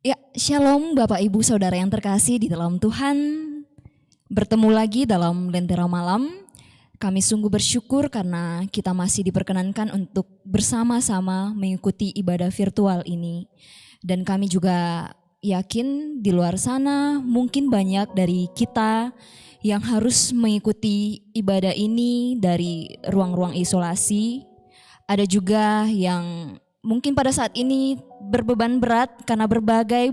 Ya, Shalom Bapak Ibu Saudara yang terkasih di dalam Tuhan. Bertemu lagi dalam Lentera Malam. Kami sungguh bersyukur karena kita masih diperkenankan untuk bersama-sama mengikuti ibadah virtual ini. Dan kami juga yakin di luar sana mungkin banyak dari kita yang harus mengikuti ibadah ini dari ruang-ruang isolasi. Ada juga yang mungkin pada saat ini berbeban berat karena berbagai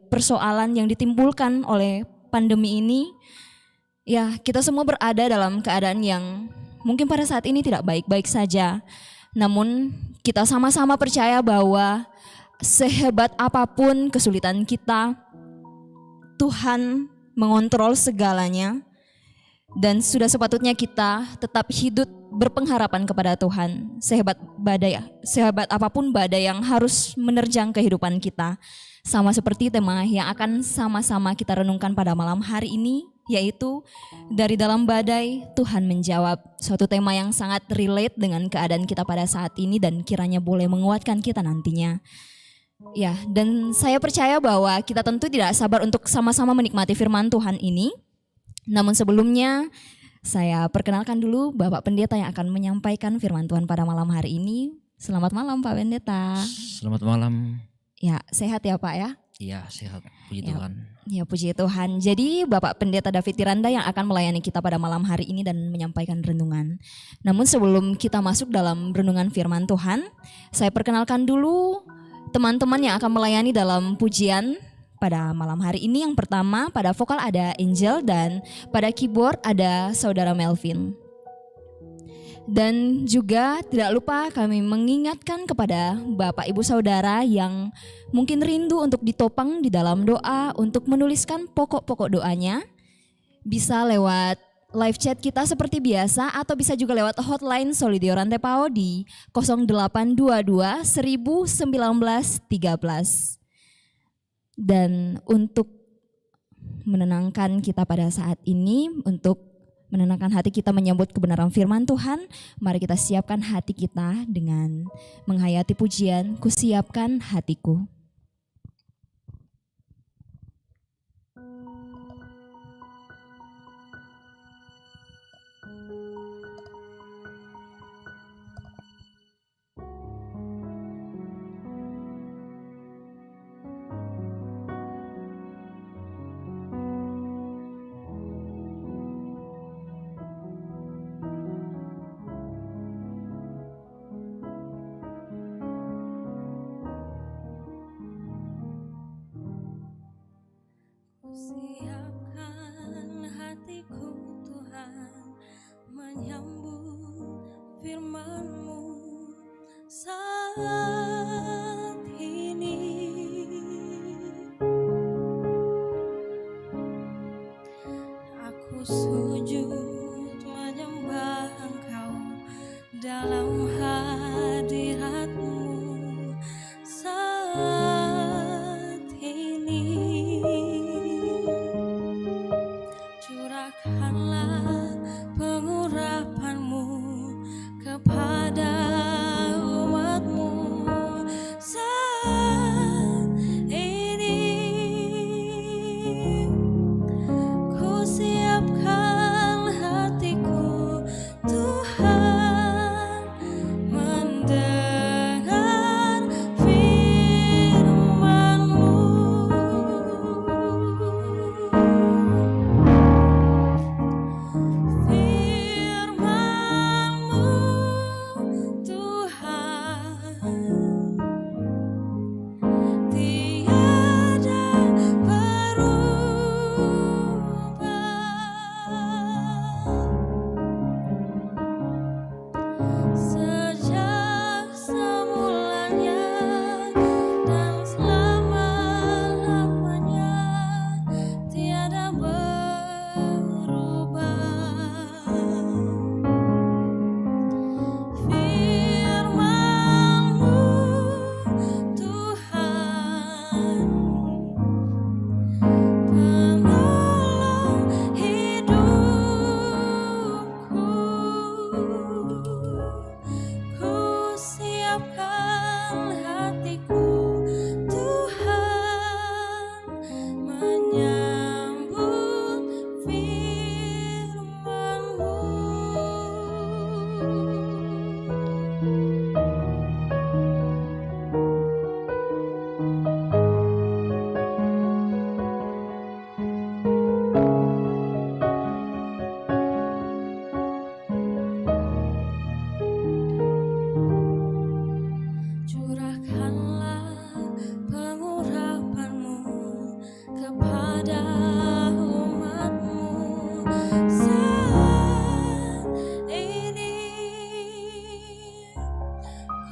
persoalan yang ditimbulkan oleh pandemi ini. Ya, kita semua berada dalam keadaan yang mungkin pada saat ini tidak baik-baik saja. Namun kita sama-sama percaya bahwa sehebat apapun kesulitan kita, Tuhan mengontrol segalanya. Dan sudah sepatutnya kita tetap hidup berpengharapan kepada Tuhan. Sehebat apapun badai yang harus menerjang kehidupan kita. Sama seperti tema yang akan sama-sama kita renungkan pada malam hari ini, yaitu dari dalam badai Tuhan menjawab. Suatu tema yang sangat relate dengan keadaan kita pada saat ini dan kiranya boleh menguatkan kita nantinya. Ya, dan saya percaya bahwa kita tentu tidak sabar untuk sama-sama menikmati firman Tuhan ini. Namun sebelumnya saya perkenalkan dulu Bapak Pendeta yang akan menyampaikan firman Tuhan pada malam hari ini. Selamat malam Pak Pendeta. Selamat malam. Ya, sehat ya Pak ya? Iya, sehat. Puji ya, Tuhan. Ya, puji Tuhan. Jadi Bapak Pendeta David Tiranda yang akan melayani kita pada malam hari ini dan menyampaikan renungan. Namun sebelum kita masuk dalam renungan firman Tuhan, saya perkenalkan dulu teman-teman yang akan melayani dalam pujian pada malam hari ini. Yang pertama pada vokal ada Angel dan pada keyboard ada Saudara Melvin. Dan juga tidak lupa kami mengingatkan kepada Bapak Ibu Saudara yang mungkin rindu untuk ditopang di dalam doa, untuk menuliskan pokok-pokok doanya. Bisa lewat live chat kita seperti biasa atau bisa juga lewat hotline Solidio Rantepao di 0822 1019 13. Dan untuk menenangkan kita pada saat ini, untuk menenangkan hati kita menyambut kebenaran firman Tuhan, mari kita siapkan hati kita dengan menghayati pujian, Kusiapkan Hatiku. Siapkan hatiku Tuhan menyambut firman-Mu saat ini. Aku sujud menyembah Engkau dalam hadirat-Mu saat ini. Curahkanlah pengurapan-Mu kepada umat-Mu saat ini. Ku siapkan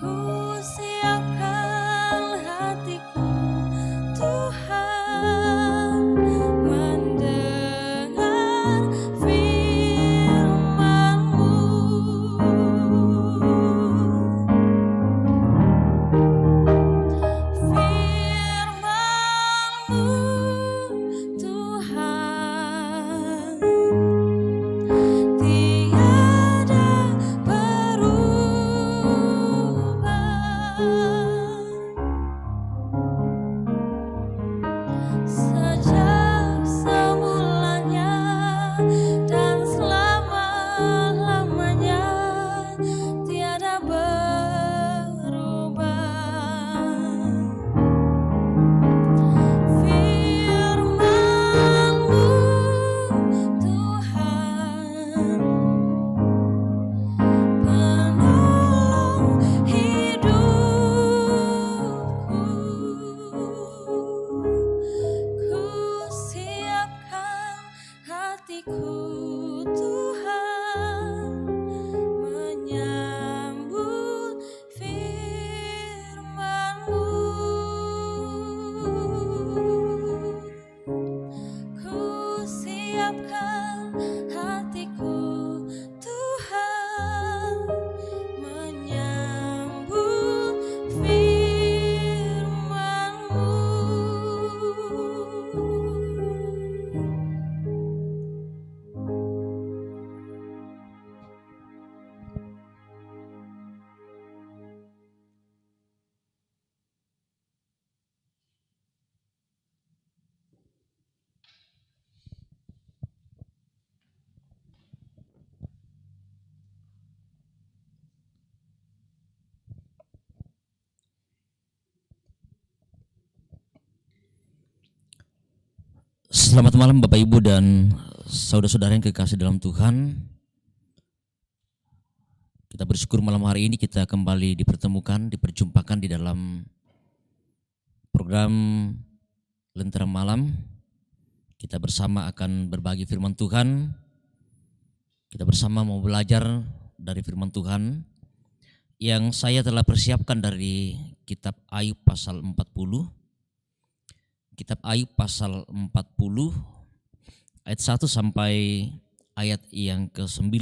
Ku siapkan hatiku Tuhan mendengar firman-Mu. Firman-Mu Tuhan tiada berubah sejak semulanya dan selama-lamanya tiada berubah. Firman-Mu Tuhan penolong hidupku. Ku siapkan hatiku Tuhan menyambut firman-Mu. Ku siapkan hatiku Tuhan menyambut firman-Mu. Selamat malam Bapak Ibu dan saudara-saudara yang kekasih dalam Tuhan. Kita bersyukur malam hari ini kita kembali diperjumpakan di dalam program Lentera Malam. Kita bersama akan berbagi firman Tuhan. Kita bersama mau belajar dari firman Tuhan yang saya telah persiapkan dari kitab Ayub pasal 40. Kitab Ayub pasal 40 ayat 1 sampai ayat yang ke-9.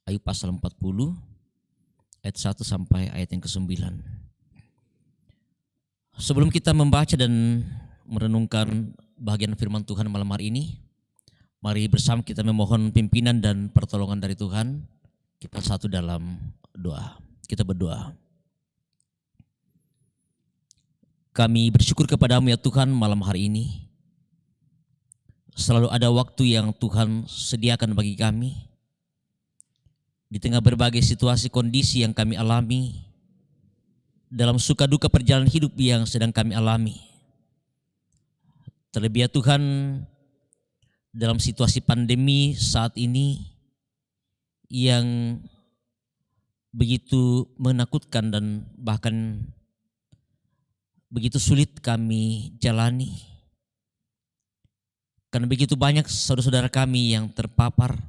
Ayub pasal 40 ayat 1 sampai ayat yang ke-9. Sebelum kita membaca dan merenungkan bagian firman Tuhan malam hari ini, mari bersama kita memohon pimpinan dan pertolongan dari Tuhan. Kita satu dalam doa. Kita berdoa. Kami bersyukur kepadamu ya Tuhan malam hari ini. Selalu ada waktu yang Tuhan sediakan bagi kami. Di tengah berbagai situasi kondisi yang kami alami. Dalam suka duka perjalanan hidup yang sedang kami alami. Terlebih ya Tuhan dalam situasi pandemi saat ini yang begitu menakutkan dan bahkan begitu sulit kami jalani. Karena begitu banyak saudara-saudara kami yang terpapar,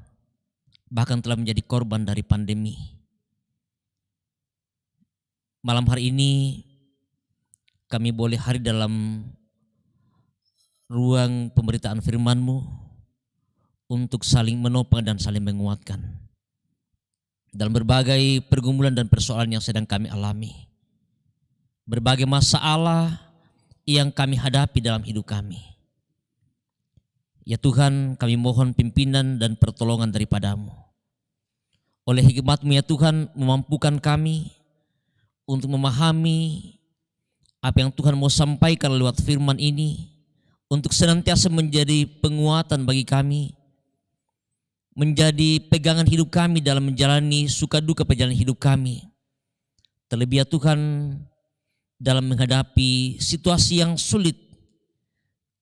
bahkan telah menjadi korban dari pandemi. Malam hari ini kami boleh hadir dalam ruang pemberitaan firman-Mu untuk saling menopang dan saling menguatkan dalam berbagai pergumulan dan persoalan yang sedang kami alami. Berbagai masalah yang kami hadapi dalam hidup kami. Ya Tuhan, kami mohon pimpinan dan pertolongan daripada-Mu. Oleh hikmat-Mu ya Tuhan, memampukan kami untuk memahami apa yang Tuhan mau sampaikan lewat firman ini, untuk senantiasa menjadi penguatan bagi kami, menjadi pegangan hidup kami dalam menjalani suka duka perjalanan hidup kami. Terlebih ya Tuhan, dalam menghadapi situasi yang sulit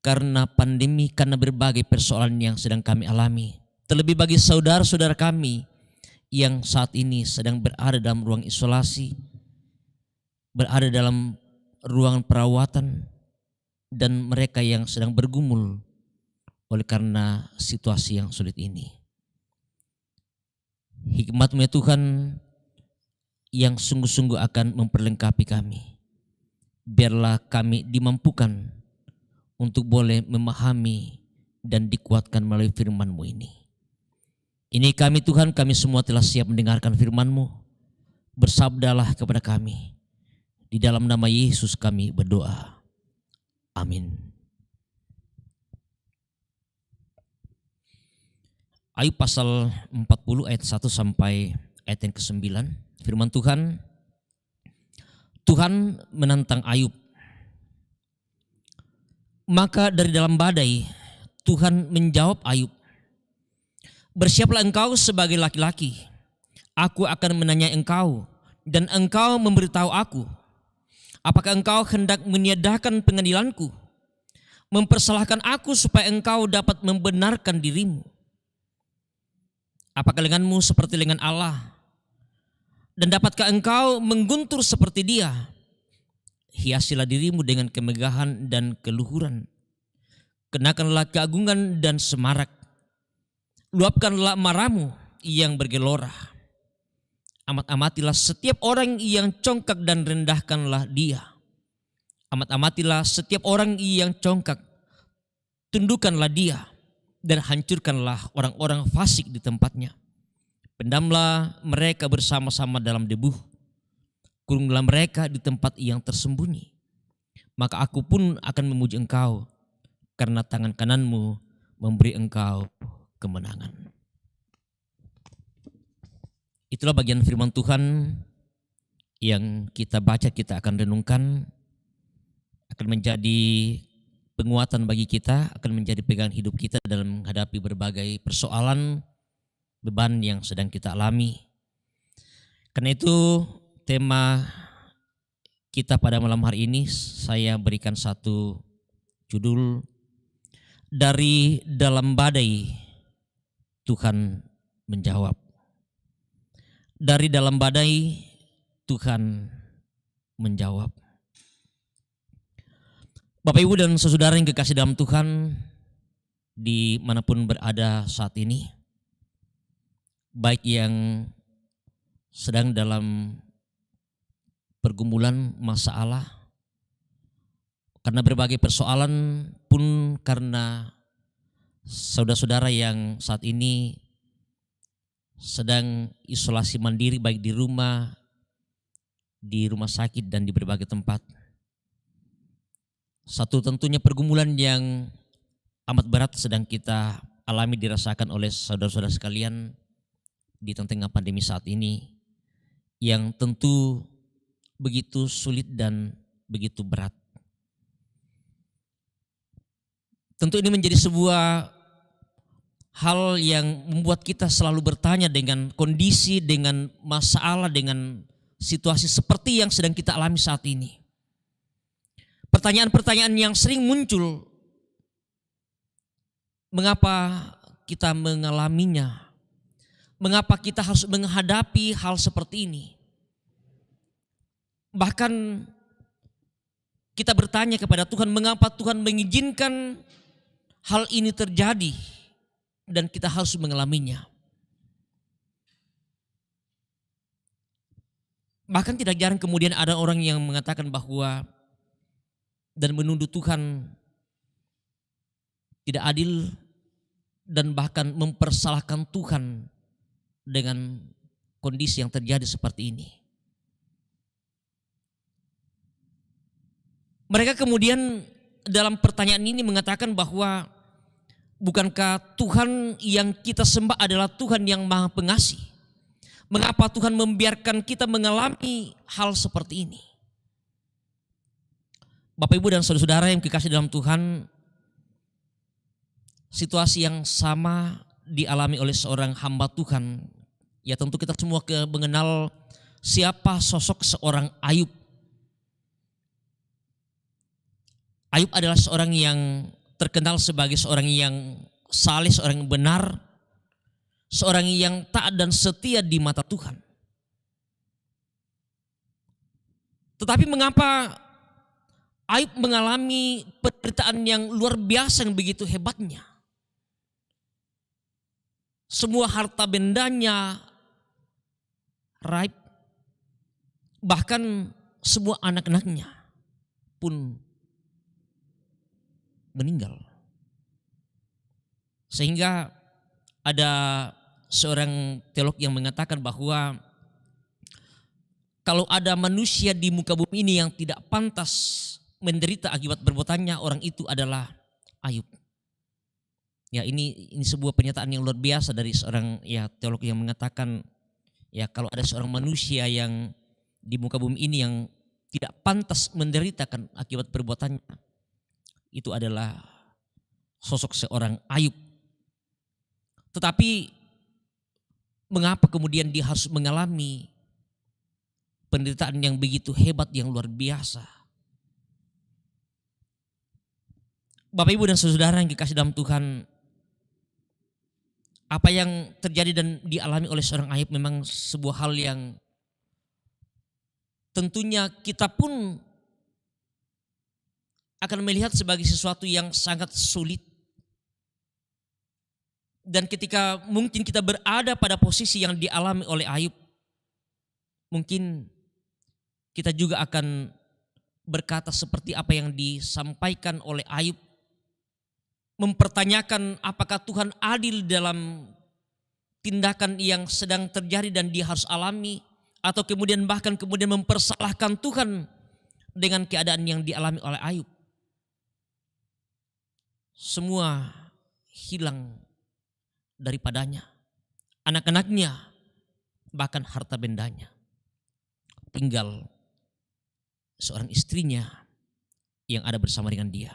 karena pandemi, karena berbagai persoalan yang sedang kami alami. Terlebih bagi saudara-saudara kami yang saat ini sedang berada dalam ruang isolasi, berada dalam ruangan perawatan, dan mereka yang sedang bergumul oleh karena situasi yang sulit ini. Hikmat-Mu ya Tuhan, yang sungguh-sungguh akan memperlengkapi kami. Biarlah kami dimampukan untuk boleh memahami dan dikuatkan melalui firman-Mu ini. Ini kami Tuhan, kami semua telah siap mendengarkan firman-Mu. Bersabdalah kepada kami. Di dalam nama Yesus kami berdoa. Amin. Ayub pasal 40 ayat 1 sampai ayat yang ke-9. Firman Tuhan, Tuhan menantang Ayub. Maka dari dalam badai, Tuhan menjawab Ayub, bersiaplah engkau sebagai laki-laki. Aku akan menanyai engkau dan engkau memberitahu aku. Apakah engkau hendak meniadakan pengadilanku, mempersalahkan aku supaya engkau dapat membenarkan dirimu? Apakah lenganmu seperti lengan Allah? Dan dapatkah engkau mengguntur seperti Dia? Hiasilah dirimu dengan kemegahan dan keluhuran. Kenakanlah keagungan dan semarak. Luapkanlah marahmu yang bergelora. Amat-amatilah setiap orang yang congkak dan rendahkanlah dia. Amat-amatilah setiap orang yang congkak, tundukkanlah dia dan hancurkanlah orang-orang fasik di tempatnya. Pendamlah mereka bersama-sama dalam debu, kurunglah mereka di tempat yang tersembunyi. Maka aku pun akan memuji engkau, karena tangan kananmu memberi engkau kemenangan. Itulah bagian firman Tuhan yang kita baca, kita akan renungkan, akan menjadi penguatan bagi kita, akan menjadi pegangan hidup kita dalam menghadapi berbagai persoalan, beban yang sedang kita alami. Karena itu tema kita pada malam hari ini saya berikan satu judul, dari dalam badai Tuhan menjawab. Dari dalam badai Tuhan menjawab. Bapak Ibu dan saudara yang kekasih dalam Tuhan, dimanapun berada saat ini, baik yang sedang dalam pergumulan masalah, karena berbagai persoalan pun karena saudara-saudara yang saat ini sedang isolasi mandiri baik di rumah sakit dan di berbagai tempat. Satu tentunya pergumulan yang amat berat sedang kita alami, dirasakan oleh saudara-saudara sekalian di tengah pandemi saat ini, yang tentu begitu sulit dan begitu berat. Tentu ini menjadi sebuah hal yang membuat kita selalu bertanya dengan kondisi, dengan masalah, dengan situasi seperti yang sedang kita alami saat ini. Pertanyaan-pertanyaan yang sering muncul, mengapa kita mengalaminya? Mengapa kita harus menghadapi hal seperti ini? Bahkan kita bertanya kepada Tuhan, mengapa Tuhan mengizinkan hal ini terjadi dan kita harus mengalaminya. Bahkan tidak jarang kemudian ada orang yang mengatakan bahwa dan menuduh Tuhan tidak adil dan bahkan mempersalahkan Tuhan dengan kondisi yang terjadi seperti ini. Mereka kemudian dalam pertanyaan ini mengatakan bahwa bukankah Tuhan yang kita sembah adalah Tuhan yang Maha Pengasih? Mengapa Tuhan membiarkan kita mengalami hal seperti ini? Bapak Ibu dan saudara-saudara yang kekasih dalam Tuhan, situasi yang sama dialami oleh seorang hamba Tuhan. Ya tentu kita semua mengenal siapa sosok seorang Ayub. Ayub adalah seorang yang terkenal sebagai seorang yang saleh, seorang yang benar, seorang yang taat dan setia di mata Tuhan. Tetapi mengapa Ayub mengalami penderitaan yang luar biasa yang begitu hebatnya? Semua harta bendanya raib, Bahkan semua anak-anaknya pun meninggal. Sehingga ada seorang teolog yang mengatakan bahwa kalau ada manusia di muka bumi ini yang tidak pantas menderita akibat perbuatannya, orang itu adalah Ayub. Ya, ini sebuah pernyataan yang luar biasa dari seorang teolog yang mengatakan kalau ada seorang manusia yang di muka bumi ini yang tidak pantas menderitakan akibat perbuatannya, itu adalah sosok seorang Ayub. Tetapi mengapa kemudian dia harus mengalami penderitaan yang begitu hebat, yang luar biasa? Bapak, Ibu, dan saudara yang dikasih dalam Tuhan, apa yang terjadi dan dialami oleh seorang Ayub memang sebuah hal yang tentunya kita pun akan melihat sebagai sesuatu yang sangat sulit. Dan ketika mungkin kita berada pada posisi yang dialami oleh Ayub, mungkin kita juga akan berkata seperti apa yang disampaikan oleh Ayub, mempertanyakan apakah Tuhan adil dalam tindakan yang sedang terjadi dan dia harus alami, atau kemudian bahkan kemudian mempersalahkan Tuhan dengan keadaan yang dialami oleh Ayub. Semua hilang daripadanya, anak-anaknya, bahkan harta bendanya. Tinggal seorang istrinya yang ada bersama dengan dia.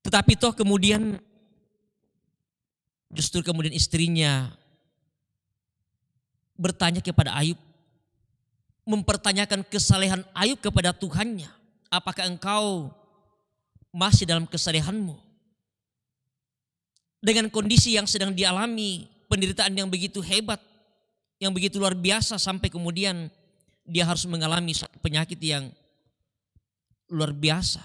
Tetapi toh kemudian justru kemudian istrinya bertanya kepada Ayub, mempertanyakan kesalehan Ayub kepada Tuhannya. Apakah engkau masih dalam kesalehanmu? Dengan kondisi yang sedang dialami, penderitaan yang begitu hebat, yang begitu luar biasa, sampai kemudian dia harus mengalami penyakit yang luar biasa.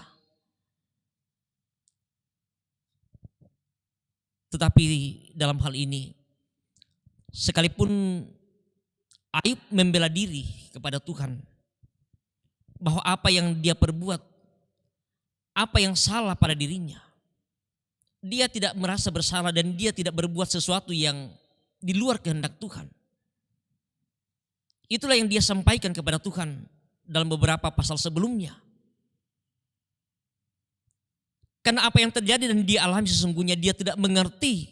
Tetapi dalam hal ini, sekalipun Ayub membela diri kepada Tuhan, bahwa apa yang dia perbuat, apa yang salah pada dirinya, dia tidak merasa bersalah dan dia tidak berbuat sesuatu yang di luar kehendak Tuhan. Itulah yang dia sampaikan kepada Tuhan dalam beberapa pasal sebelumnya. Karena apa yang terjadi dan dia alami sesungguhnya dia tidak mengerti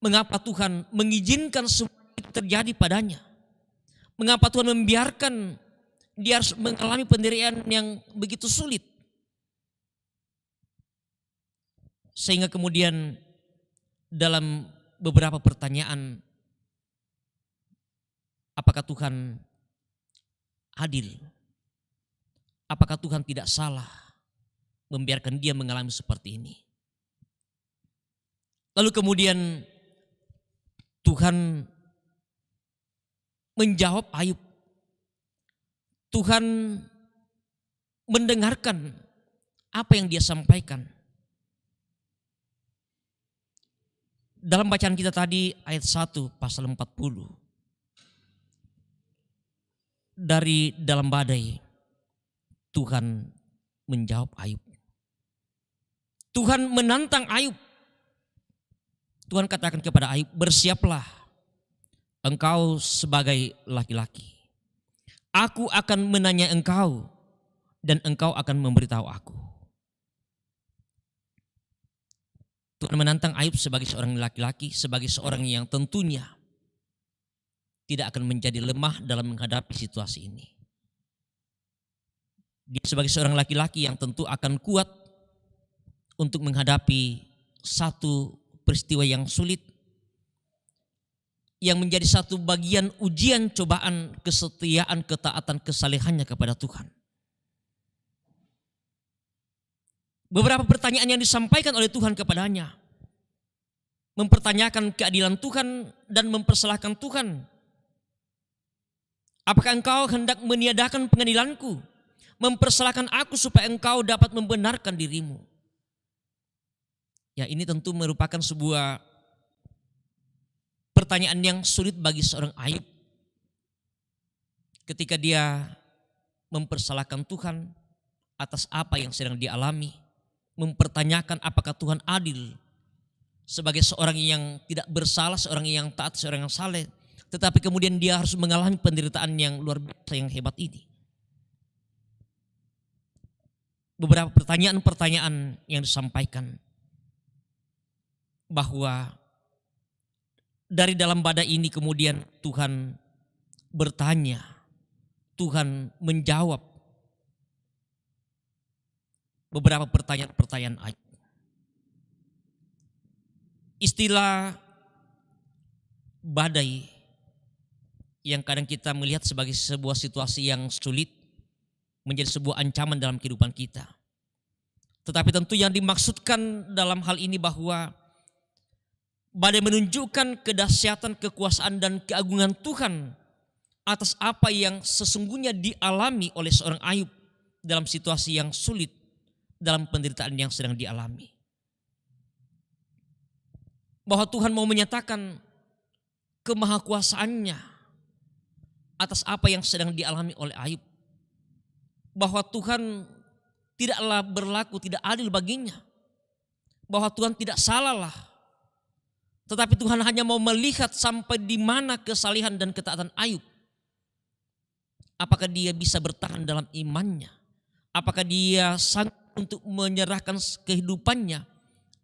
mengapa Tuhan mengizinkan semua itu terjadi padanya. Mengapa Tuhan membiarkan dia harus mengalami penderitaan yang begitu sulit. Sehingga kemudian dalam beberapa pertanyaan, apakah Tuhan adil? Apakah Tuhan tidak salah membiarkan dia mengalami seperti ini? Lalu kemudian Tuhan menjawab Ayub. Tuhan mendengarkan apa yang dia sampaikan. Dalam bacaan kita tadi ayat 1 pasal 40. Dari dalam badai Tuhan menjawab Ayub. Tuhan menantang Ayub. Tuhan katakan kepada Ayub, bersiaplah engkau sebagai laki-laki. Aku akan menanya engkau dan engkau akan memberitahu aku. Tuhan menantang Ayub sebagai seorang laki-laki, sebagai seorang yang tentunya tidak akan menjadi lemah dalam menghadapi situasi ini. Dia sebagai seorang laki-laki yang tentu akan kuat untuk menghadapi satu peristiwa yang sulit, yang menjadi satu bagian ujian cobaan kesetiaan, ketaatan, kesalehannya kepada Tuhan. Beberapa pertanyaan yang disampaikan oleh Tuhan kepadanya, mempertanyakan keadilan Tuhan dan mempersalahkan Tuhan. Apakah engkau hendak meniadakan pengadilanku, mempersalahkan aku supaya engkau dapat membenarkan dirimu? Ya, ini tentu merupakan sebuah pertanyaan yang sulit bagi seorang Ayub. ketika dia mempersalahkan Tuhan atas apa yang sedang dialami, mempertanyakan apakah Tuhan adil sebagai seorang yang tidak bersalah, seorang yang taat, seorang yang saleh, tetapi kemudian dia harus mengalami penderitaan yang luar biasa yang hebat ini. Beberapa pertanyaan-pertanyaan yang disampaikan, bahwa dari dalam badai ini kemudian Tuhan bertanya, Tuhan menjawab beberapa pertanyaan-pertanyaan Ayub. Istilah badai yang kadang kita melihat sebagai sebuah situasi yang sulit menjadi sebuah ancaman dalam kehidupan kita. Tetapi tentu yang dimaksudkan dalam hal ini bahwa badai menunjukkan kedahsyatan, kekuasaan dan keagungan Tuhan atas apa yang sesungguhnya dialami oleh seorang Ayub dalam situasi yang sulit, dalam penderitaan yang sedang dialami. Bahwa Tuhan mau menyatakan kemahakuasaannya atas apa yang sedang dialami oleh Ayub. Bahwa Tuhan tidaklah berlaku tidak adil baginya. Bahwa Tuhan tidak salah lah. Tetapi Tuhan hanya mau melihat sampai di mana kesalehan dan ketaatan Ayub. Apakah dia bisa bertahan dalam imannya? Apakah dia sanggup untuk menyerahkan kehidupannya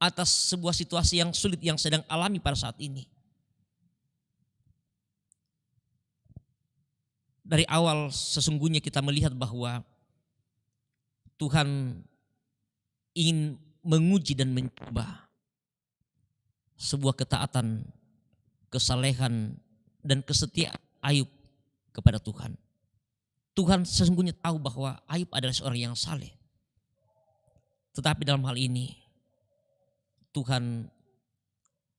atas sebuah situasi yang sulit yang sedang alami pada saat ini? Dari awal sesungguhnya kita melihat bahwa Tuhan ingin menguji dan mencoba sebuah ketaatan, kesalehan dan kesetiaan Ayub kepada Tuhan. Tuhan sesungguhnya tahu bahwa Ayub adalah seorang yang saleh. Tetapi dalam hal ini Tuhan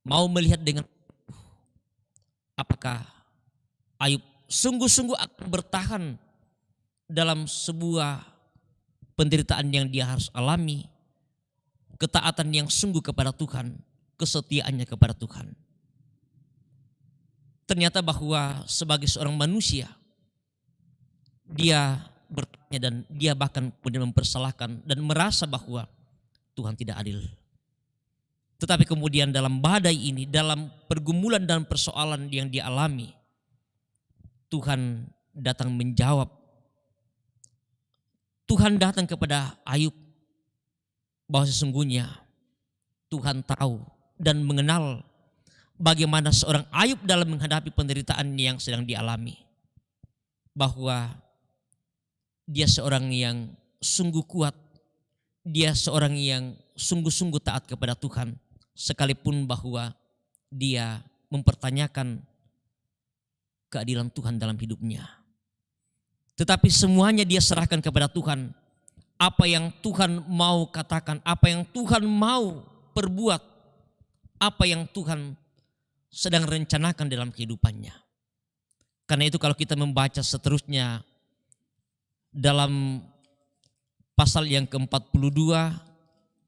mau melihat dengan apakah Ayub sungguh-sungguh akan bertahan dalam sebuah penderitaan yang dia harus alami, ketaatan yang sungguh kepada Tuhan, kesetiaannya kepada Tuhan. Ternyata bahwa sebagai seorang manusia, dia bertanya dan dia bahkan kemudian mempersalahkan dan merasa bahwa Tuhan tidak adil. Tetapi kemudian dalam badai ini, dalam pergumulan dan persoalan yang dialami, Tuhan datang menjawab. Tuhan datang kepada Ayub bahwa sesungguhnya Tuhan tahu dan mengenal bagaimana seorang Ayub dalam menghadapi penderitaan yang sedang dialami. Bahwa dia seorang yang sungguh kuat, dia seorang yang sungguh-sungguh taat kepada Tuhan, sekalipun bahwa dia mempertanyakan keadilan Tuhan dalam hidupnya. Tetapi semuanya dia serahkan kepada Tuhan. Apa yang Tuhan mau katakan, apa yang Tuhan mau perbuat, apa yang Tuhan sedang rencanakan dalam kehidupannya. Karena itu kalau kita membaca seterusnya dalam pasal yang ke-42,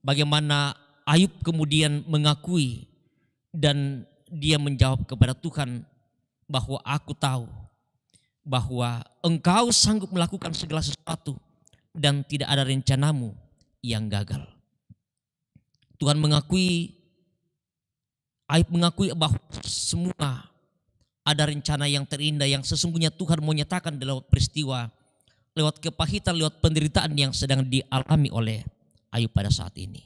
bagaimana Ayub kemudian mengakui dan dia menjawab kepada Tuhan bahwa aku tahu bahwa engkau sanggup melakukan segala sesuatu dan tidak ada rencanamu yang gagal. Tuhan mengakui, Ayub mengakui bahwa semua ada rencana yang terindah yang sesungguhnya Tuhan mau nyatakan lewat peristiwa, lewat kepahitan, lewat penderitaan yang sedang dialami oleh Ayub pada saat ini.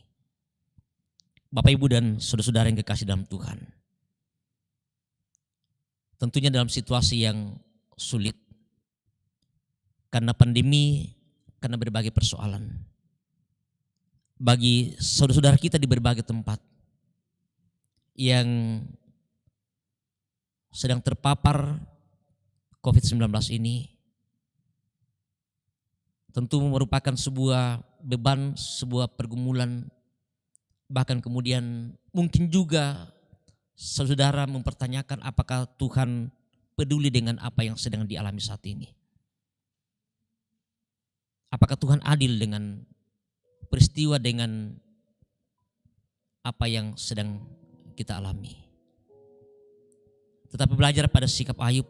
Bapak, Ibu dan saudara-saudara yang kekasih dalam Tuhan. Tentunya dalam situasi yang sulit. Karena pandemi, karena berbagai persoalan. Bagi saudara-saudara kita di berbagai tempat yang sedang terpapar COVID-19 ini, tentu merupakan sebuah beban, sebuah pergumulan, bahkan kemudian mungkin juga saudara mempertanyakan apakah Tuhan peduli dengan apa yang sedang dialami saat ini. Apakah Tuhan adil dengan peristiwa, dengan apa yang sedang kita alami. Tetapi belajar pada sikap Ayub,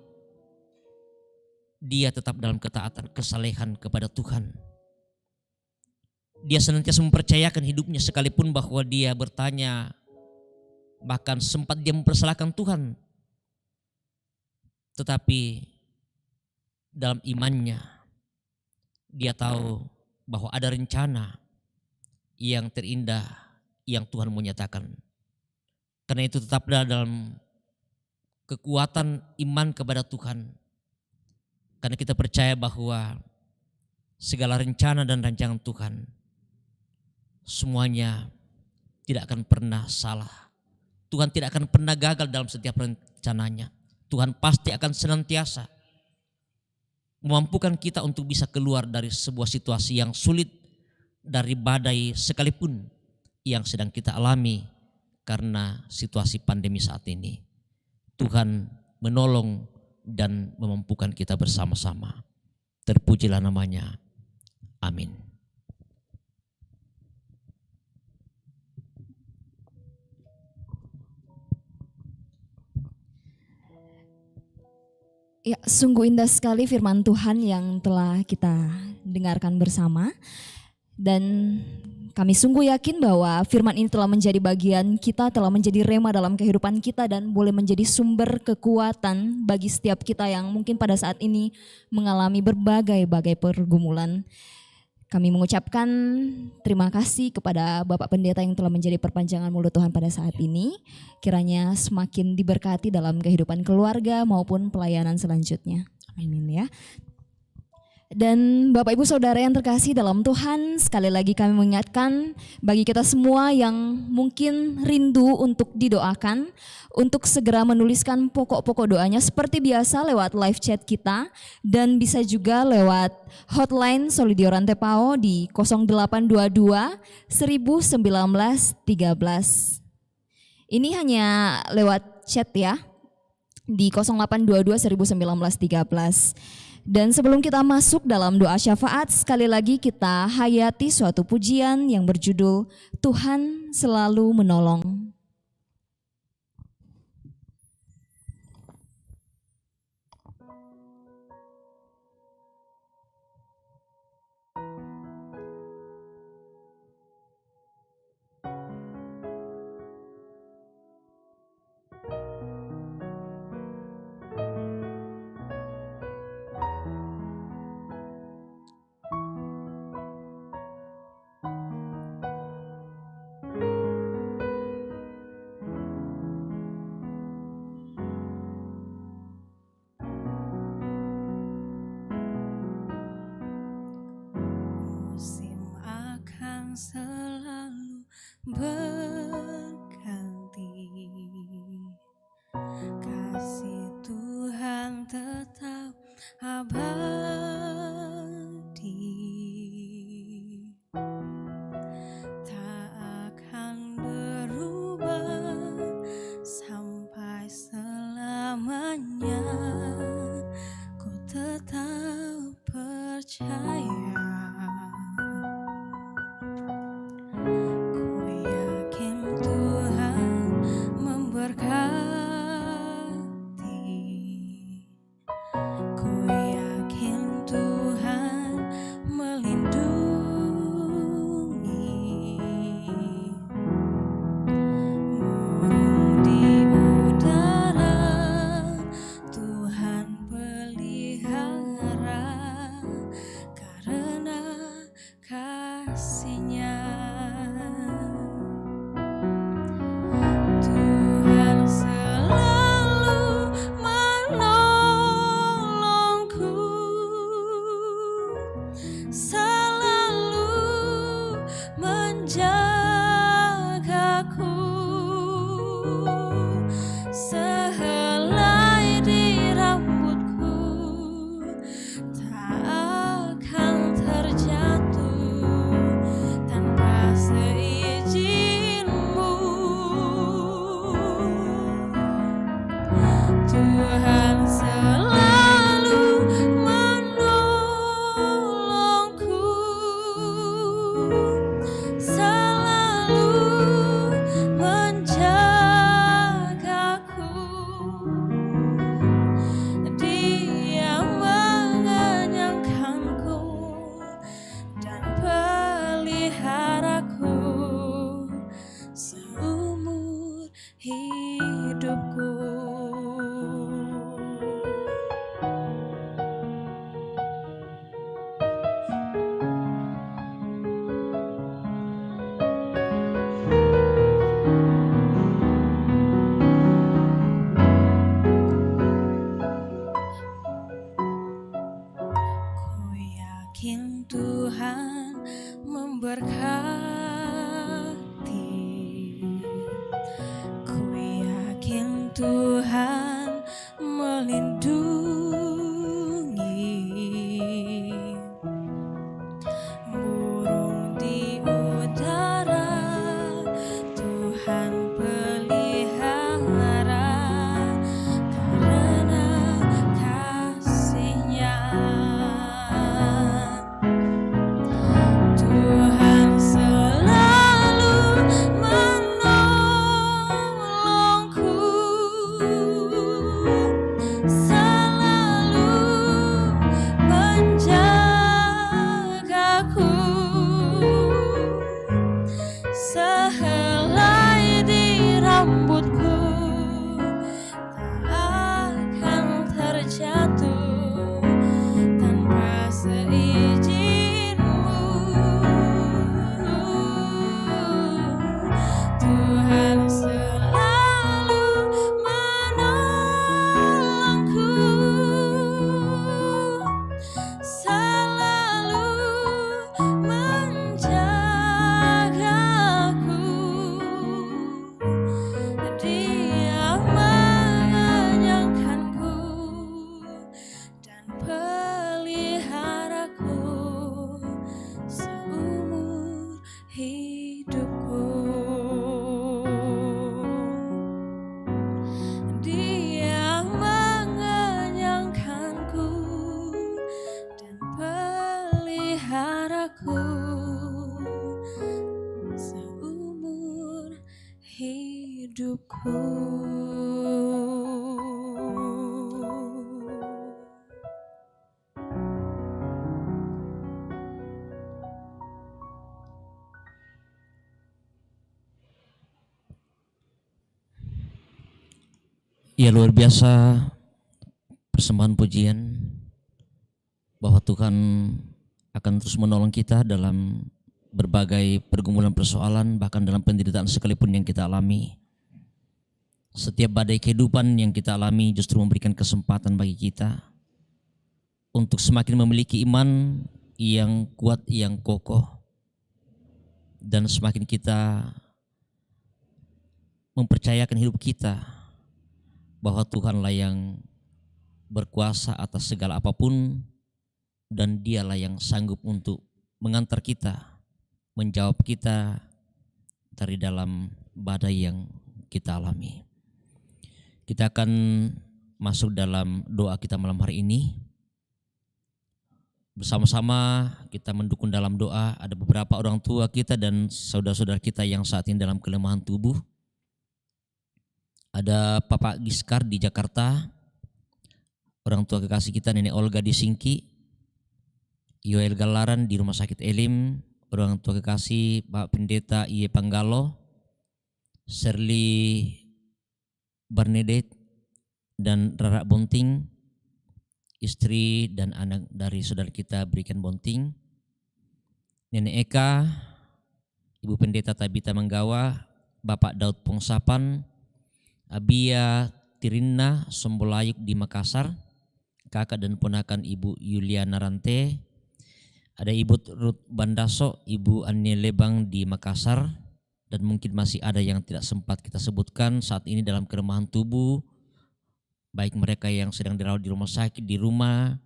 dia tetap dalam ketaatan, kesalehan kepada Tuhan. Dia senantiasa mempercayakan hidupnya sekalipun bahwa dia bertanya, bahkan sempat dia mempersalahkan Tuhan. Tetapi dalam imannya, dia tahu bahwa ada rencana yang terindah yang Tuhan mau nyatakan. Karena itu tetaplah dalam kekuatan iman kepada Tuhan. Karena kita percaya bahwa segala rencana dan rancangan Tuhan semuanya tidak akan pernah salah. Tuhan tidak akan pernah gagal dalam setiap rencananya. Tuhan pasti akan senantiasa memampukan kita untuk bisa keluar dari sebuah situasi yang sulit, dari badai sekalipun yang sedang kita alami karena situasi pandemi saat ini. Tuhan menolong dan memampukan kita bersama-sama. Terpujilah namanya. Amin. Ya, sungguh indah sekali firman Tuhan yang telah kita dengarkan bersama. Dan kami sungguh yakin bahwa firman ini telah menjadi bagian kita, telah menjadi rema dalam kehidupan kita dan boleh menjadi sumber kekuatan bagi setiap kita yang mungkin pada saat ini mengalami berbagai-bagai pergumulan. Kami mengucapkan terima kasih kepada Bapak Pendeta yang telah menjadi perpanjangan mulut Tuhan pada saat ini. Kiranya semakin diberkati dalam kehidupan keluarga maupun pelayanan selanjutnya. Amin ya. Dan Bapak Ibu Saudara yang terkasih dalam Tuhan, sekali lagi kami mengingatkan bagi kita semua yang mungkin rindu untuk didoakan, untuk segera menuliskan pokok-pokok doanya seperti biasa lewat live chat kita dan bisa juga lewat hotline Solidioran TPAO di 0822 1913. Ini hanya lewat chat ya, di 0822 1913. Dan sebelum kita masuk dalam doa syafaat, sekali lagi kita hayati suatu pujian yang berjudul Tuhan Selalu Menolong. Musim akan selalu berganti, kasih Tuhan tetap abadi, tak akan berubah sampai selamanya. Ku tetap percaya, ku yakin Tuhan memberkati, ku yakin Tuhan melindungi. Burung di udara Tuhan pelihara, yakin Tuhan memberkati. Ku yakin Tuhan melindungi. Burung di udara Tuhan pelihara karena kasih-Nya. Tuhan selalu menolongku, selalu menjagaku. Sehelai di rambutku tak akan terjatuh tanpa seizin-Mu. Tuhan selalu menolongku, selalu menjagaku. Dia menyayangkanku dan peliharaku seumur hidupku. Dia mengenyangkanku dan peliharaku seumur hidupku. Ya, luar biasa persembahan pujian bahwa Tuhan akan terus menolong kita dalam berbagai pergumulan persoalan, bahkan dalam penderitaan sekalipun yang kita alami. Setiap badai kehidupan yang kita alami justru memberikan kesempatan bagi kita untuk semakin memiliki iman yang kuat, yang kokoh, dan semakin kita mempercayakan hidup kita bahwa Tuhanlah yang berkuasa atas segala apapun, dan Dialah yang sanggup untuk mengantar kita, menjawab kita dari dalam badai yang kita alami. Kita akan masuk dalam doa kita malam hari ini. Bersama-sama kita mendukung dalam doa. Ada beberapa orang tua kita dan saudara-saudara kita yang saat ini dalam kelemahan tubuh. Ada Papa Giskar di Jakarta, orang tua kekasih kita Nenek Olga di Singki, Yoel Galaran di Rumah Sakit Elim, orang tua kekasih Pak Pendeta Iye Panggalo, Shirley Barnedette dan Rara Bonting, istri dan anak dari saudara kita Berikan Bonting, Nenek Eka, Ibu Pendeta Tabita Manggawa, Bapak Daud Pongsapan, Abia Tirinna Sombolayuk di Makassar, kakak dan ponakan Ibu Yuliana Rante, ada Ibu Ruth Bandaso, Ibu Anie Lebang di Makassar, dan mungkin masih ada yang tidak sempat kita sebutkan saat ini dalam kelemahan tubuh, baik mereka yang sedang dirawat di rumah sakit, di rumah,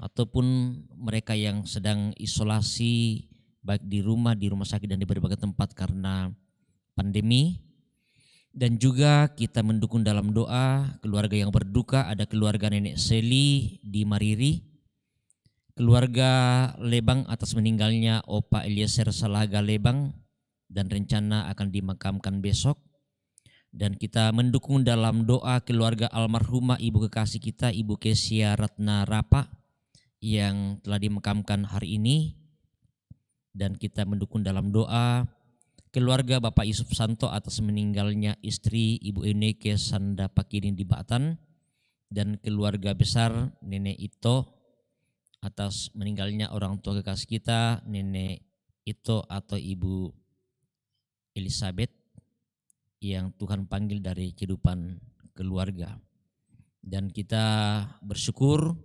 ataupun mereka yang sedang isolasi baik di rumah sakit dan di berbagai tempat karena pandemi. Dan juga kita mendukung dalam doa keluarga yang berduka. Ada keluarga Nenek Seli di Mariri, keluarga Lebang atas meninggalnya Opa Eliezer Salaga Lebang dan rencana akan dimakamkan besok. Dan kita mendukung dalam doa keluarga almarhumah ibu kekasih kita Ibu Kesia Ratna Rapa yang telah dimakamkan hari ini. Dan kita mendukung dalam doa keluarga Bapak Yusuf Santo atas meninggalnya istri Ibu Eneke Sanda Pakirin di Batan, dan keluarga besar Nenek Ito atas meninggalnya orang tua kekasih kita Nenek Ito atau Ibu Elizabeth yang Tuhan panggil dari kehidupan keluarga. Dan kita bersyukur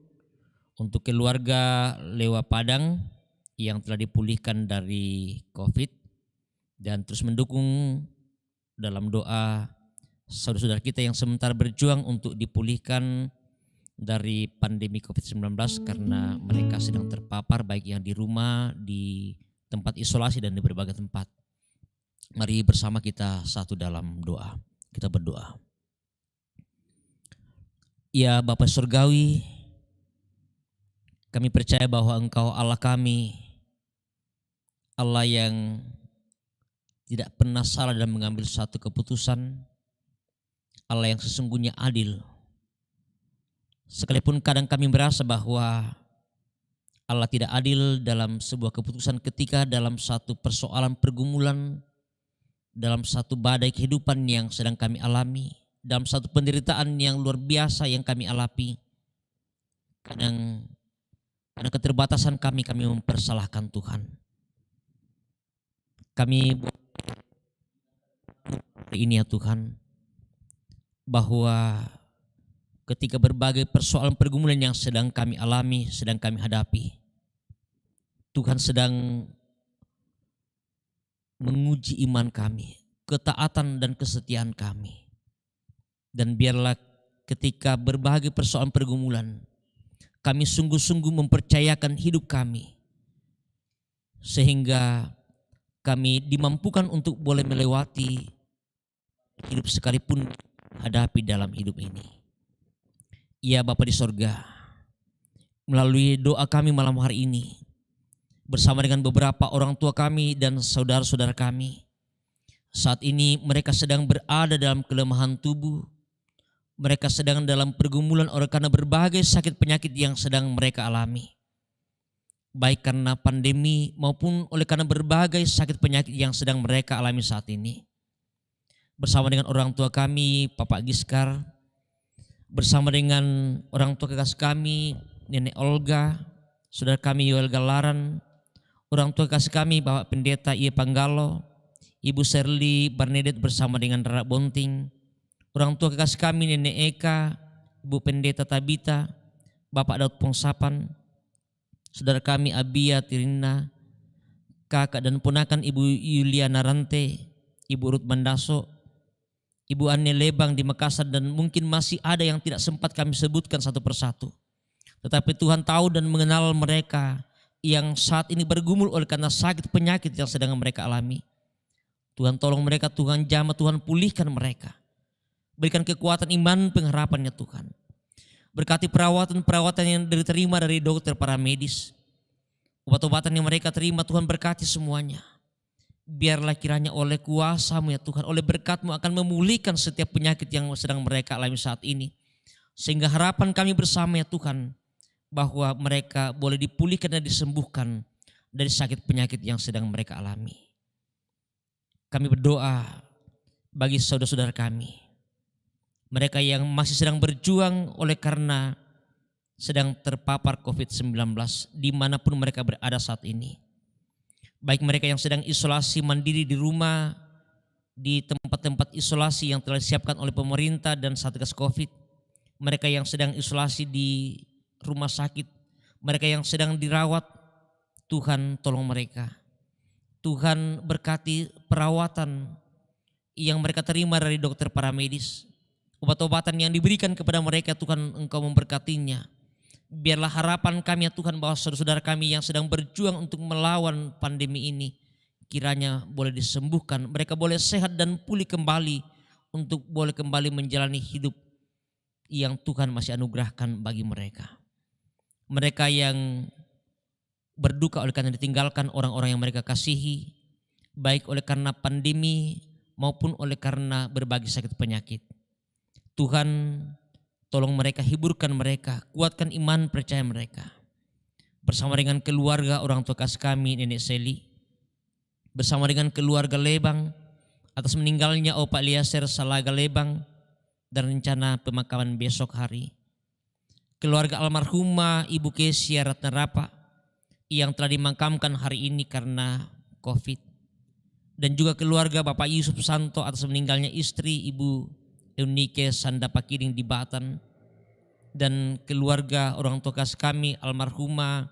untuk keluarga Lewa Padang yang telah dipulihkan dari COVID, dan terus mendukung dalam doa saudara-saudara kita yang sementara berjuang untuk dipulihkan dari pandemi COVID-19 karena mereka sedang terpapar baik yang di rumah, di tempat isolasi dan di berbagai tempat. Mari bersama kita satu dalam doa. Kita berdoa. Ya Bapa Surgawi, kami percaya bahwa Engkau Allah kami, Allah yang tidak pernah salah dalam mengambil satu keputusan, Allah yang sesungguhnya adil. Sekalipun kadang kami merasa bahwa Allah tidak adil dalam sebuah keputusan ketika dalam satu persoalan pergumulan, dalam satu badai kehidupan yang sedang kami alami, dalam satu penderitaan yang luar biasa yang kami alami. Kadang karena keterbatasan kami mempersalahkan Tuhan. Kami ini ya Tuhan, bahwa ketika berbagai persoalan pergumulan yang sedang kami alami, sedang kami hadapi, Tuhan sedang menguji iman kami, ketaatan dan kesetiaan kami. Dan biarlah ketika berbagai persoalan pergumulan, kami sungguh-sungguh mempercayakan hidup kami, sehingga kami dimampukan untuk boleh melewati hidup sekalipun hadapi dalam hidup ini. Ya Bapa di sorga, melalui doa kami malam hari ini, bersama dengan beberapa orang tua kami dan saudara-saudara kami, saat ini mereka sedang berada dalam kelemahan tubuh, mereka sedang dalam pergumulan oleh karena berbagai sakit penyakit yang sedang mereka alami, baik karena pandemi maupun oleh karena berbagai sakit penyakit yang sedang mereka alami saat ini. Bersama dengan orang tua kami, Bapak Giskar, bersama dengan orang tua kekasih kami, Nenek Olga, saudara kami Yoel Galaran, orang tua kekasih kami, Bapak Pendeta Ie Panggalo, Ibu Serli Barnedet bersama dengan Rara Bonting, orang tua kekasih kami Nenek Eka, Ibu Pendeta Tabita, Bapak Daud Pongsapan, saudara kami Abia Tirina, kakak dan ponakan Ibu Yuliana Rante, Ibu Ruth Bandaso, Ibu Anne Lebang di Makassar, dan mungkin masih ada yang tidak sempat kami sebutkan satu persatu. Tetapi Tuhan tahu dan mengenal mereka yang saat ini bergumul oleh karena sakit penyakit yang sedang mereka alami. Tuhan tolong mereka, Tuhan jamah, Tuhan pulihkan mereka. Berikan kekuatan iman pengharapannya Tuhan. Berkati perawatan-perawatan yang diterima dari dokter para medis. Obat-obatan yang mereka terima Tuhan berkati semuanya. Biarlah kiranya oleh kuasa-Mu ya Tuhan, oleh berkat-Mu akan memulihkan setiap penyakit yang sedang mereka alami saat ini. Sehingga harapan kami bersama ya Tuhan, bahwa mereka boleh dipulihkan dan disembuhkan dari sakit penyakit yang sedang mereka alami. Kami berdoa bagi saudara-saudara kami, mereka yang masih sedang berjuang oleh karena sedang terpapar COVID-19 dimanapun mereka berada saat ini. Baik mereka yang sedang isolasi mandiri di rumah, di tempat-tempat isolasi yang telah disiapkan oleh pemerintah dan Satgas Covid, mereka yang sedang isolasi di rumah sakit, mereka yang sedang dirawat, Tuhan tolong mereka. Tuhan berkati perawatan yang mereka terima dari dokter para medis, obat-obatan yang diberikan kepada mereka, Tuhan Engkau memberkatinya. Biarlah harapan kami ya Tuhan, bahwa saudara-saudara kami yang sedang berjuang untuk melawan pandemi ini kiranya boleh disembuhkan, mereka boleh sehat dan pulih kembali untuk boleh kembali menjalani hidup yang Tuhan masih anugerahkan bagi mereka. Mereka yang berduka oleh karena ditinggalkan orang-orang yang mereka kasihi, baik oleh karena pandemi maupun oleh karena berbagai sakit penyakit. Tuhan tolong mereka, hiburkan mereka, kuatkan iman percaya mereka. Bersama dengan keluarga orang tua kasih kami Nenek Seli, bersama dengan keluarga Lebang atas meninggalnya Opa Eliezer Salaga Lebang dan rencana pemakaman besok hari. Keluarga almarhumah Ibu Kesia Ratnarapa yang telah dimakamkan hari ini karena COVID. Dan juga keluarga Bapak Yusuf Santo atas meninggalnya istri Ibu Eunike Sandapakiring di Batan. dan keluarga orang tua kasih kami almarhumah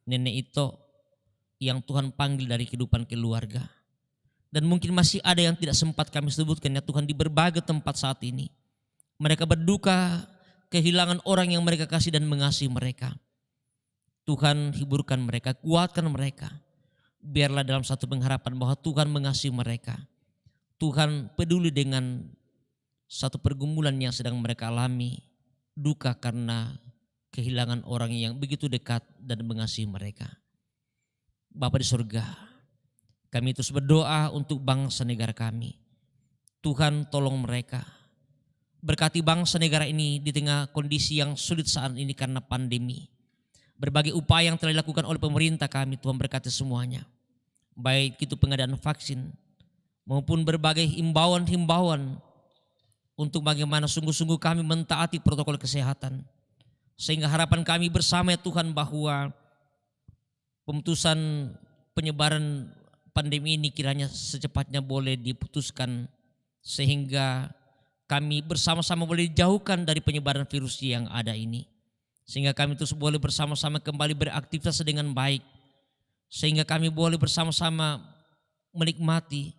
Nenek Ito yang Tuhan panggil dari kehidupan keluarga. Dan mungkin masih ada yang tidak sempat kami sebutkan ya Tuhan di berbagai tempat saat ini. Mereka berduka kehilangan orang yang mereka kasih dan mengasihi mereka. Tuhan hiburkan mereka, kuatkan mereka. Biarlah dalam satu pengharapan bahwa Tuhan mengasihi mereka. Tuhan peduli dengan satu pergumulan yang sedang mereka alami. Duka karena kehilangan orang yang begitu dekat dan mengasihi mereka. Bapa di surga, kami terus berdoa untuk bangsa negara kami. Tuhan tolong mereka. Berkati bangsa negara ini di tengah kondisi yang sulit saat ini karena pandemi. Berbagai upaya yang telah dilakukan oleh pemerintah kami, Tuhan berkati semuanya. Baik itu pengadaan vaksin maupun berbagai himbauan-himbauan untuk bagaimana sungguh-sungguh kami mentaati protokol kesehatan. Sehingga harapan kami bersama ya Tuhan bahwa pemutusan penyebaran pandemi ini kiranya secepatnya boleh diputuskan. Sehingga kami bersama-sama boleh dijauhkan dari penyebaran virus yang ada ini. Sehingga kami terus boleh bersama-sama kembali beraktivitas dengan baik. Sehingga kami boleh bersama-sama menikmati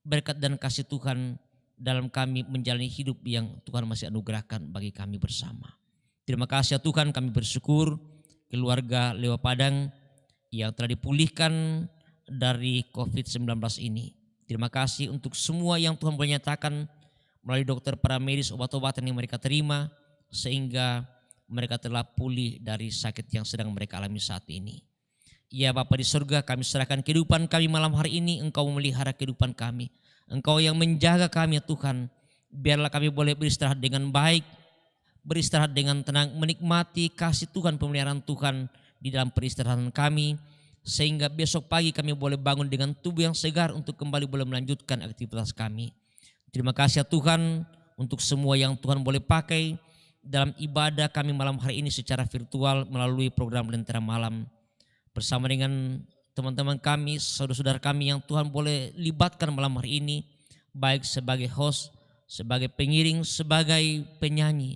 berkat dan kasih Tuhan dalam kami menjalani hidup yang Tuhan masih anugerahkan bagi kami bersama. Terima kasih ya Tuhan, kami bersyukur keluarga Lewa Padang yang telah dipulihkan dari COVID-19 ini. Terima kasih untuk semua yang Tuhan boleh nyatakan melalui dokter paramedis, obat-obatan yang mereka terima sehingga mereka telah pulih dari sakit yang sedang mereka alami saat ini. Ya Bapa di surga, kami serahkan kehidupan kami malam hari ini, Engkau memelihara kehidupan kami. Engkau yang menjaga kami ya Tuhan. Biarlah kami boleh beristirahat dengan baik, beristirahat dengan tenang, menikmati kasih Tuhan, pemeliharaan Tuhan di dalam peristirahatan kami. Sehingga besok pagi kami boleh bangun dengan tubuh yang segar untuk kembali boleh melanjutkan aktivitas kami. Terima kasih ya Tuhan untuk semua yang Tuhan boleh pakai dalam ibadah kami malam hari ini secara virtual melalui program Lentera Malam. Bersama dengan teman-teman kami, saudara-saudara kami yang Tuhan boleh libatkan malam hari ini. Baik sebagai host, sebagai pengiring, sebagai penyanyi,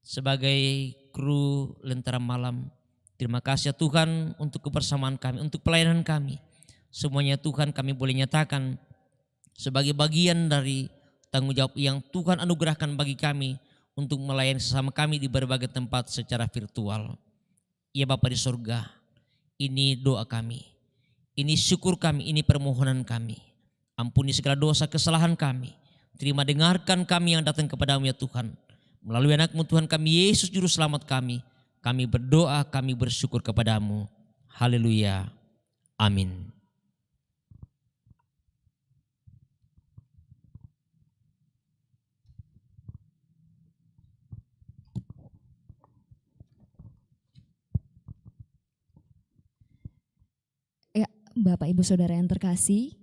sebagai kru Lentera Malam. Terima kasih ya Tuhan untuk kebersamaan kami, untuk pelayanan kami. Semuanya Tuhan kami boleh nyatakan sebagai bagian dari tanggung jawab yang Tuhan anugerahkan bagi kami untuk melayani sesama kami di berbagai tempat secara virtual. Ya Bapa di surga, ini doa kami, ini syukur kami, ini permohonan kami. Ampuni segala dosa kesalahan kami. Terima dengarkan kami yang datang kepadamu ya Tuhan. Melalui anak-Mu Tuhan kami, Yesus Juru Selamat kami berdoa, kami bersyukur kepadamu. Haleluya. Amin. Ya, Bapak Ibu Saudara yang terkasih,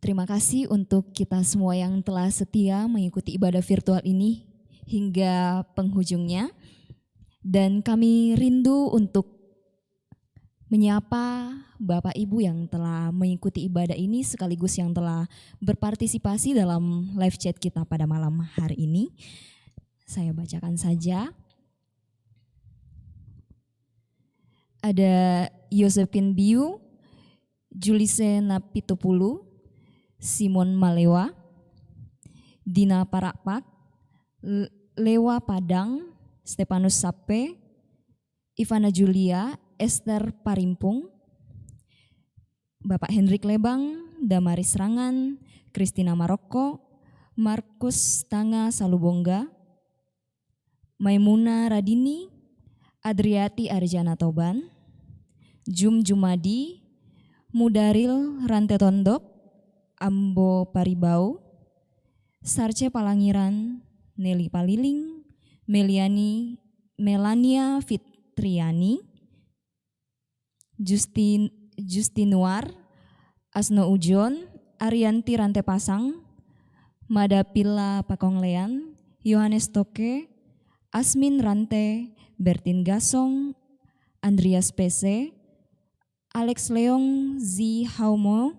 terima kasih untuk kita semua yang telah setia mengikuti ibadah virtual ini hingga penghujungnya. Dan kami rindu untuk menyapa Bapak Ibu yang telah mengikuti ibadah ini sekaligus yang telah berpartisipasi dalam live chat kita pada malam hari ini. Saya bacakan saja. Ada Yosefin Biu, Julise Napitopulu, Simon Malewa, Dina Parakpak, Lewa Padang, Stefanus Sape, Ivana Julia, Esther Parimpung, Bapak Hendrik Lebang, Damaris Rangan, Kristina Maroko, Markus Tanga Salubongga, Maimuna Radini, Adriati Arjana Toban, Jum Jumadi, Mudaril Rantetondok, Ambo Paribau, Sarce Palangiran, Nelly Paliling, Melania Fitriani, Justinuar, Asno Ujon, Arianti Rantepasang, Madapila Pakonglean, Yohanes Toke, Asmin Rante, Bertin Gasong, Andreas PC, Alex Leong Zi Haumo,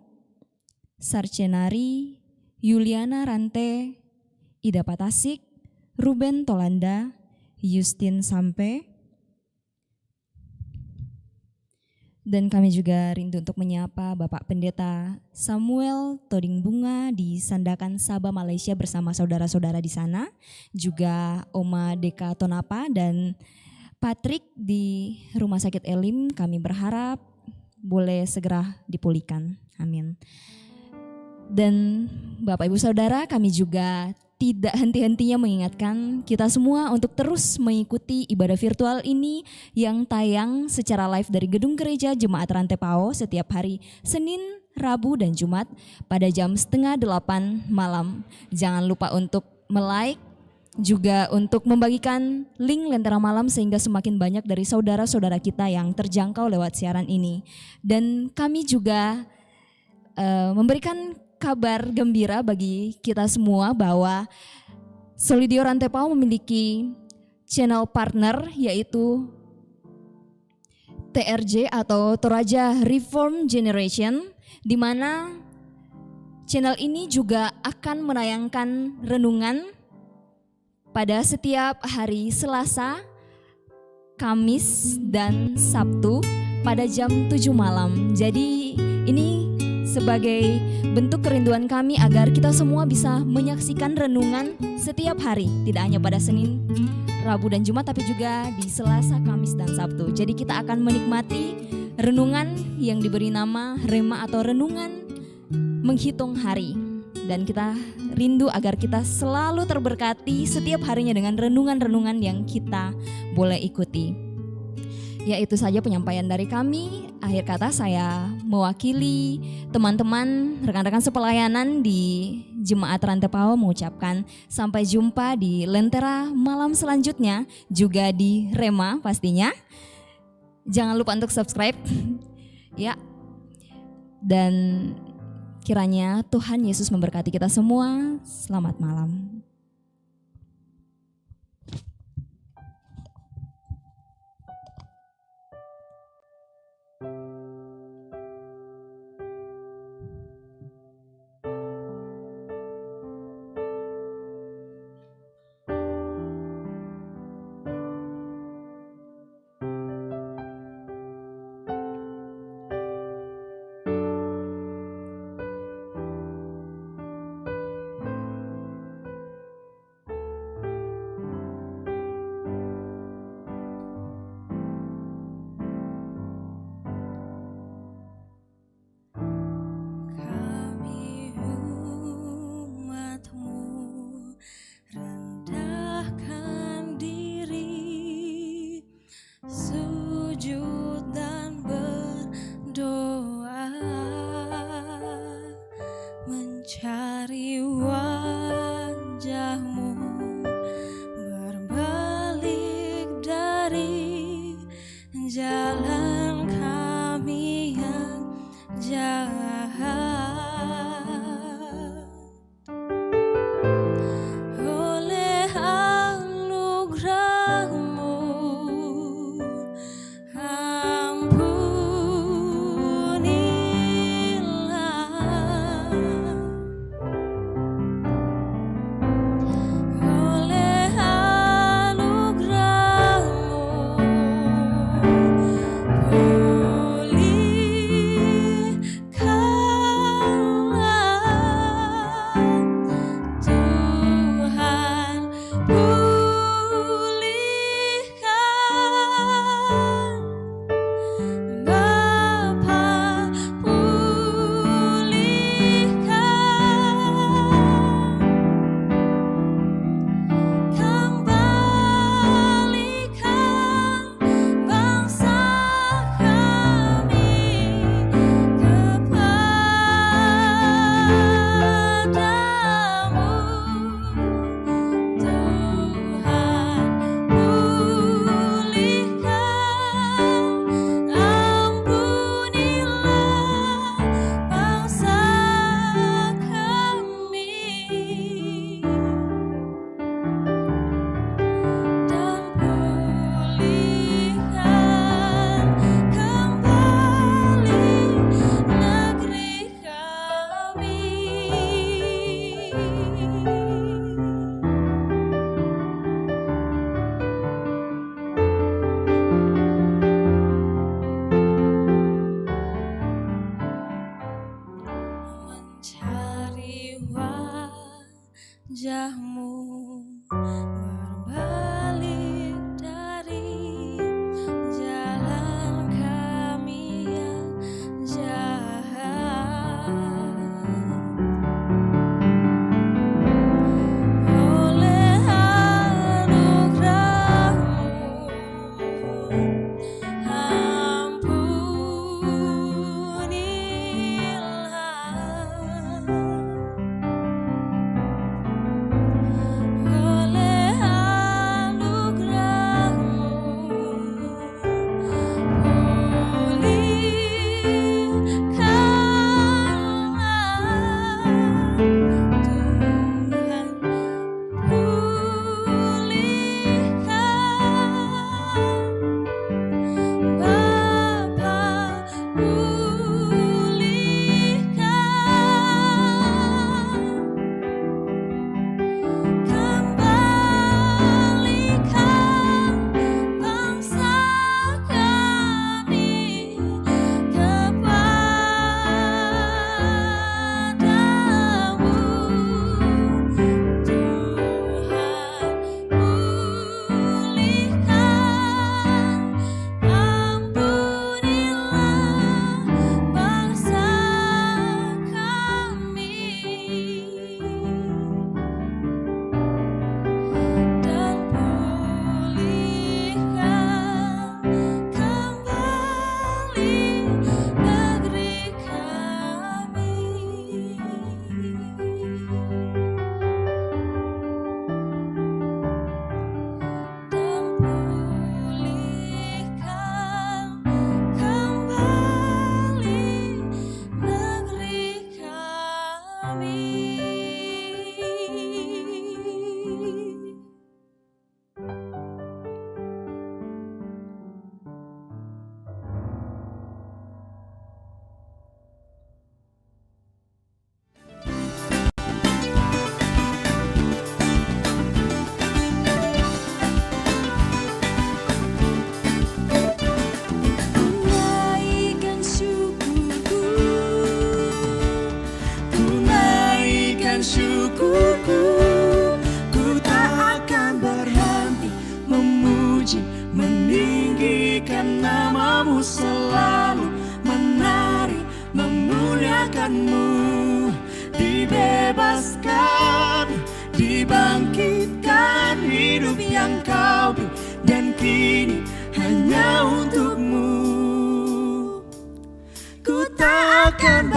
Sarcenari, Yuliana Rante, Ida Patasik, Ruben Tolanda, Justin Sampe. Dan kami juga rindu untuk menyapa Bapak Pendeta Samuel Toding Bunga di Sandakan Sabah, Malaysia bersama saudara-saudara di sana. Juga Oma Deka Tonapa dan Patrick di Rumah Sakit Elim. Kami berharap boleh segera dipulihkan. Amin. Dan Bapak Ibu Saudara, kami juga tidak henti-hentinya mengingatkan kita semua untuk terus mengikuti ibadah virtual ini yang tayang secara live dari Gedung Gereja Jemaat Rantai Pao setiap hari Senin, Rabu, dan Jumat pada jam 7:30 malam. Jangan lupa untuk like, juga untuk membagikan link Lentera Malam sehingga semakin banyak dari saudara-saudara kita yang terjangkau lewat siaran ini. Dan kami juga memberikan kabar gembira bagi kita semua bahwa Solidio Rantai Pao memiliki channel partner yaitu TRJ atau Toraja Reform Generation, di mana channel ini juga akan menayangkan renungan pada setiap hari Selasa, Kamis, dan Sabtu pada jam 7 malam. Jadi ini sebagai bentuk kerinduan kami agar kita semua bisa menyaksikan renungan setiap hari, tidak hanya pada Senin, Rabu, dan Jumat, tapi juga di Selasa, Kamis, dan Sabtu. Jadi kita akan menikmati renungan yang diberi nama Rema atau renungan menghitung hari. Dan kita rindu agar kita selalu terberkati setiap harinya dengan renungan-renungan yang kita boleh ikuti. Ya, itu saja penyampaian dari kami. Akhir kata saya mewakili teman-teman, rekan-rekan sepelayanan di Jemaat Rantai Pao mengucapkan sampai jumpa di Lentera Malam selanjutnya, juga di Rema pastinya. Jangan lupa untuk subscribe ya. Dan kiranya Tuhan Yesus memberkati kita semua. Selamat malam. Kami umat-Mu rendahkan diri, sujud dan berdoa, mencari wajah-Mu, berbalik dari jalan kami yang jahat. Oleh anugerah-Mu, ampunilah. Oleh anugerah-Mu, pulihkan dibebaskan, dibangkitkan, hidup yang kau beri, dan kini hanya untukmu. Ku tak akan